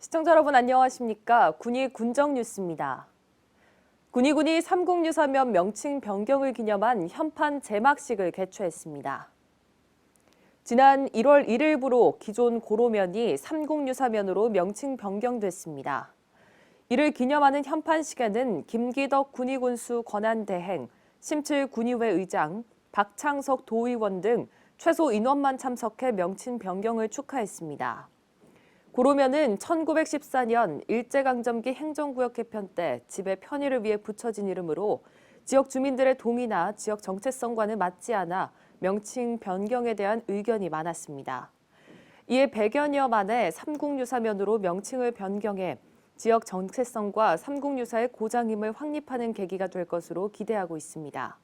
시청자 여러분 안녕하십니까? 군이 군정 뉴스입니다. 군이 삼국유사면 명칭 변경을 기념한 현판 제막식을 개최했습니다. 지난 1월 1일부로 기존 고로면이 삼국유사면으로 명칭 변경됐습니다. 이를 기념하는 현판식에는 김기덕 군의군수 권한대행, 심칠 군의회 의장, 박창석 도의원 등 최소 인원만 참석해 명칭 변경을 축하했습니다. 고로면은 1914년 일제강점기 행정구역 개편 때 집의 편의를 위해 붙여진 이름으로 지역 주민들의 동의나 지역 정체성과는 맞지 않아 명칭 변경에 대한 의견이 많았습니다. 이에 100여년 만에 삼국유사면으로 명칭을 변경해 지역 정체성과 삼국유사의 고장임을 확립하는 계기가 될 것으로 기대하고 있습니다.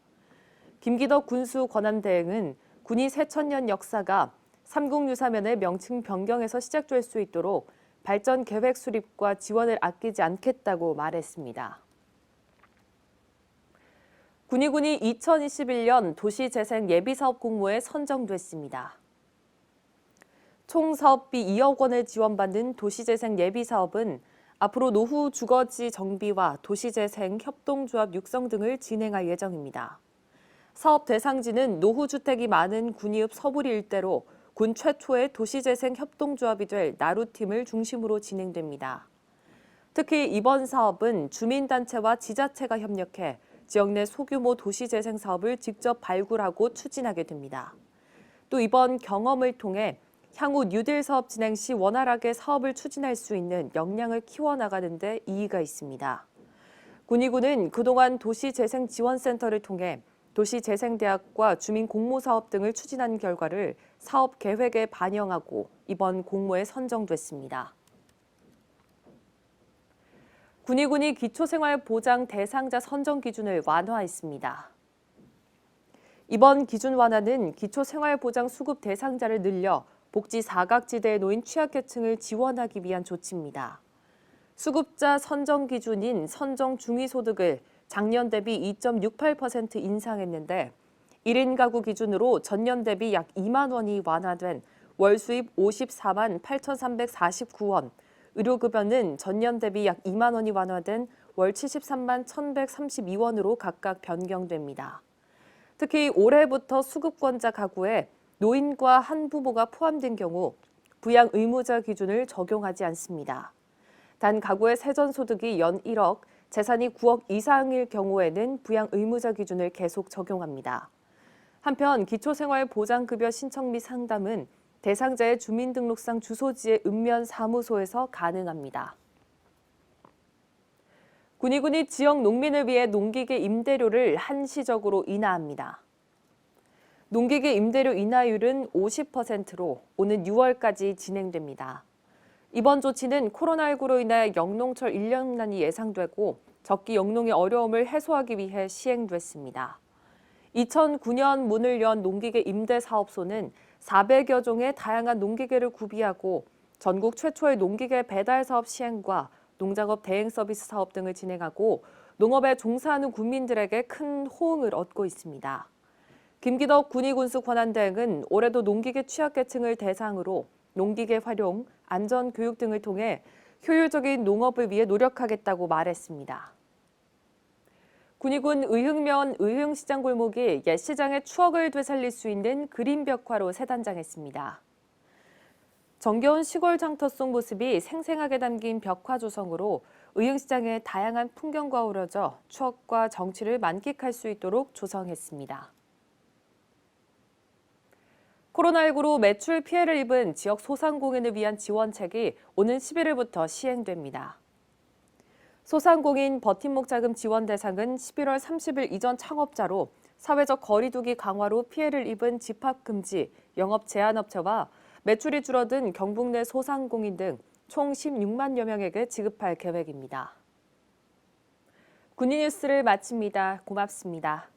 김기덕 군수 권한대행은 군이 새천년 역사가 삼국유사면의 명칭 변경에서 시작될 수 있도록 발전 계획 수립과 지원을 아끼지 않겠다고 말했습니다. 군이 2021년 도시재생 예비사업 공모에 선정됐습니다. 총 사업비 2억 원을 지원받는 도시재생 예비사업은 앞으로 노후 주거지 정비와 도시재생 협동조합 육성 등을 진행할 예정입니다. 사업 대상지는 노후주택이 많은 군이읍 서부리 일대로 군 최초의 도시재생 협동조합이 될 나루팀을 중심으로 진행됩니다. 특히 이번 사업은 주민단체와 지자체가 협력해 지역 내 소규모 도시재생 사업을 직접 발굴하고 추진하게 됩니다. 또 이번 경험을 통해 향후 뉴딜 사업 진행 시 원활하게 사업을 추진할 수 있는 역량을 키워나가는 데 이의가 있습니다. 군의군은 그동안 도시재생지원센터를 통해 도시재생대학과 주민공모사업 등을 추진한 결과를 사업 계획에 반영하고 이번 공모에 선정됐습니다. 군이 기초생활보장 대상자 선정 기준을 완화했습니다. 이번 기준 완화는 기초생활보장 수급 대상자를 늘려 복지 사각지대에 놓인 취약계층을 지원하기 위한 조치입니다. 수급자 선정 기준인 선정 중위소득을 작년 대비 2.68% 인상했는데 1인 가구 기준으로 전년 대비 약 2만 원이 완화된 월 수입 54만 8,349원, 의료급여는 전년 대비 약 2만 원이 완화된 월 73만 1,132원으로 각각 변경됩니다. 특히 올해부터 수급권자 가구에 노인과 한부모가 포함된 경우 부양 의무자 기준을 적용하지 않습니다. 단 가구의 세전소득이 연 1억, 재산이 9억 이상일 경우에는 부양 의무자 기준을 계속 적용합니다. 한편 기초생활보장급여 신청 및 상담은 대상자의 주민등록상 주소지의 읍면 사무소에서 가능합니다. 군이 지역 농민을 위해 농기계 임대료를 한시적으로 인하합니다. 농기계 임대료 인하율은 50%로 오는 6월까지 진행됩니다. 이번 조치는 코로나19로 인해 영농철 인력난이 예상되고 적기 영농의 어려움을 해소하기 위해 시행됐습니다. 2009년 문을 연 농기계 임대사업소는 400여 종의 다양한 농기계를 구비하고 전국 최초의 농기계 배달 사업 시행과 농작업 대행 서비스 사업 등을 진행하고 농업에 종사하는 군민들에게 큰 호응을 얻고 있습니다. 김기덕 군의군수 권한대행은 올해도 농기계 취약계층을 대상으로 농기계 활용, 안전교육 등을 통해 효율적인 농업을 위해 노력하겠다고 말했습니다. 군의군 의흥면 의흥시장 골목이 옛 시장의 추억을 되살릴 수 있는 그림 벽화로 새 단장했습니다. 정겨운 시골 장터 속 모습이 생생하게 담긴 벽화 조성으로 의흥시장의 다양한 풍경과 어우러져 추억과 정취를 만끽할 수 있도록 조성했습니다. 코로나19로 매출 피해를 입은 지역 소상공인을 위한 지원책이 오는 11일부터 시행됩니다. 소상공인 버팀목 자금 지원 대상은 11월 30일 이전 창업자로 사회적 거리 두기 강화로 피해를 입은 집합금지, 영업 제한업체와 매출이 줄어든 경북 내 소상공인 등 총 16만여 명에게 지급할 계획입니다. 군인 뉴스를 마칩니다. 고맙습니다.